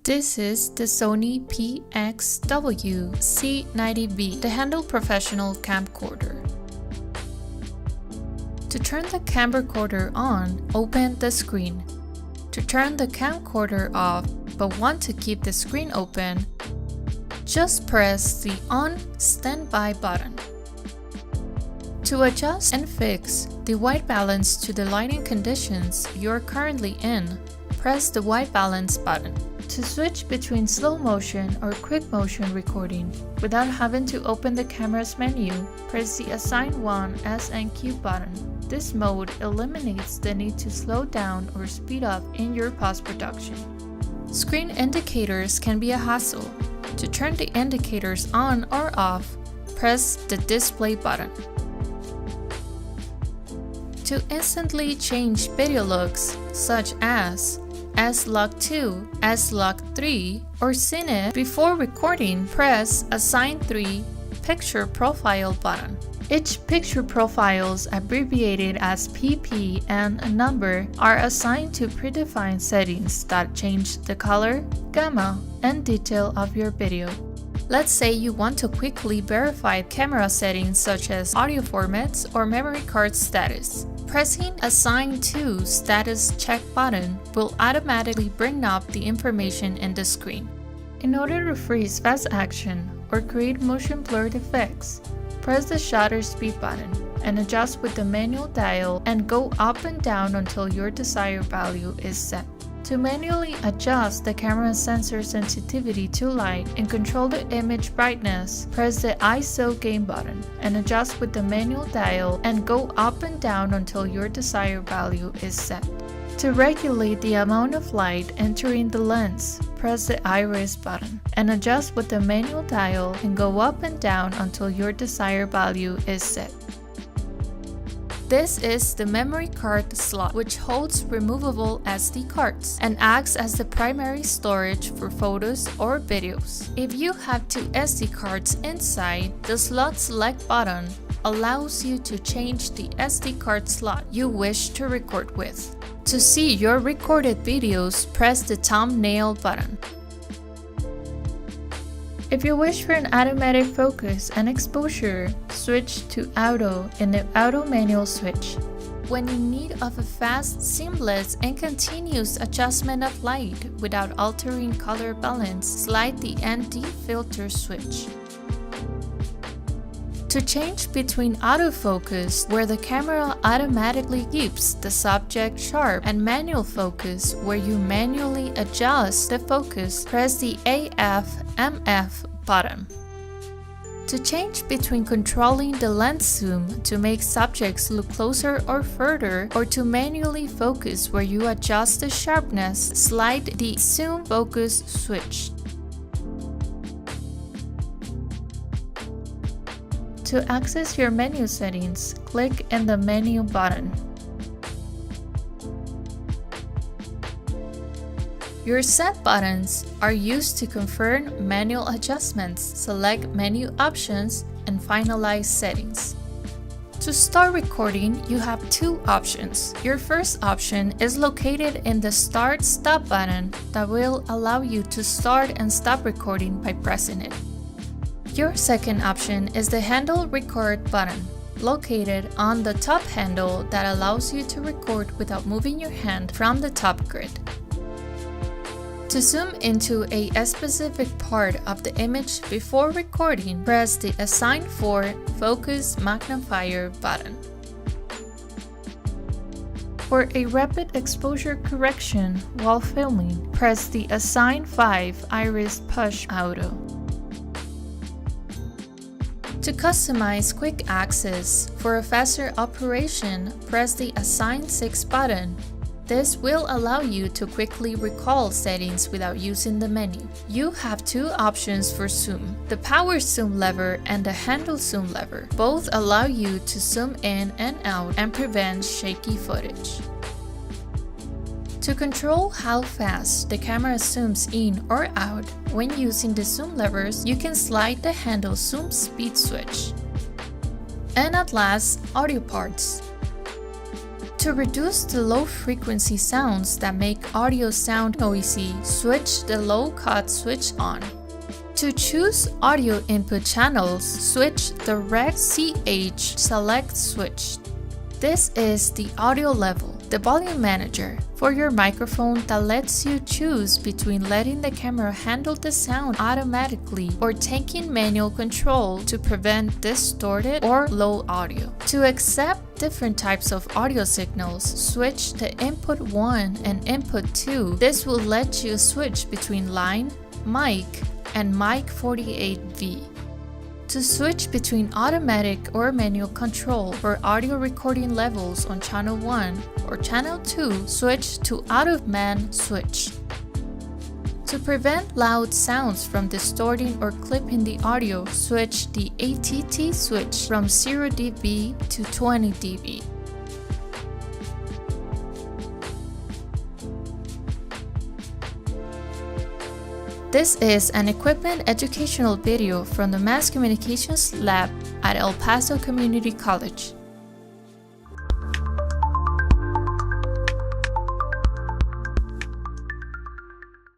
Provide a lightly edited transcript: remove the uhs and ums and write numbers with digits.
This is the Sony PXW Z90V, the handheld professional camcorder. To turn the camcorder on, open the screen. To turn the camcorder off but want to keep the screen open, just press the On Standby button. To adjust and fix the white balance to the lighting conditions you're currently in, press the white balance button. To switch between slow motion or quick motion recording without having to open the camera's menu, press the Assign One SNQ button. This mode eliminates the need to slow down or speed up in your post-production. Screen indicators can be a hassle. To turn the indicators on or off, press the Display button. To instantly change video looks, such as S-Log 2, S-Log 3, or Cine before recording, press Assign 3 Picture Profile button. Each picture profiles, abbreviated as PP and a number, are assigned to predefined settings that change the color, gamma, and detail of your video. Let's say you want to quickly verify camera settings such as audio formats or memory card status. Pressing Assign to Status Check button will automatically bring up the information in the screen. In order to freeze fast action or create motion blurred effects, press the shutter speed button and adjust with the manual dial and go up and down until your desired value is set. To manually adjust the camera's sensor sensitivity to light and control the image brightness, press the ISO gain button and adjust with the manual dial and go up and down until your desired value is set. To regulate the amount of light entering the lens, press the iris button and adjust with the manual dial and go up and down until your desired value is set. This is the memory card slot, which holds removable SD cards and acts as the primary storage for photos or videos. If you have two SD cards inside, the Slot Select button allows you to change the SD card slot you wish to record with. To see your recorded videos, press the thumbnail button. If you wish for an automatic focus and exposure, switch to Auto in the Auto manual switch. When in need of a fast, seamless, and continuous adjustment of light without altering color balance, slide the ND filter switch. To change between autofocus, where the camera automatically keeps the subject sharp, and manual focus, where you manually adjust the focus, press the AF/MF button. To change between controlling the lens zoom to make subjects look closer or further, or to manually focus where you adjust the sharpness, slide the Zoom Focus switch. To access your menu settings, click in the Menu button. Your Set buttons are used to confirm manual adjustments, select menu options, and finalize settings. To start recording, you have two options. Your first option is located in the Start/Stop button that will allow you to start and stop recording by pressing it. Your second option is the Handle Record button, located on the top handle that allows you to record without moving your hand from the top grid. To zoom into a specific part of the image before recording, press the Assign For Focus Magnifier button. For a rapid exposure correction while filming, press the Assign 5 Iris Push Auto. To customize quick access for a faster operation, press the Assign 6 button. This will allow you to quickly recall settings without using the menu. You have two options for zoom, the Power Zoom lever and the Handle Zoom lever. Both allow you to zoom in and out and prevent shaky footage. To control how fast the camera zooms in or out when using the zoom levers, you can slide the handle zoom speed switch. And at last, audio parts. To reduce the low-frequency sounds that make audio sound noisy, switch the low-cut switch on. To choose audio input channels, switch the Rec CH select switch. This is the audio level, the volume manager, for your microphone that lets you choose between letting the camera handle the sound automatically or taking manual control to prevent distorted or low audio. To accept different types of audio signals, switch to input 1 and input 2. This will let you switch between line, mic, and mic 48V. To switch between automatic or manual control for audio recording levels on channel 1 or channel 2, switch to out of band switch. To prevent loud sounds from distorting or clipping the audio, switch the ATT switch from 0 dB to 20 dB. This is an equipment educational video from the Mass Communications Lab at El Paso Community College.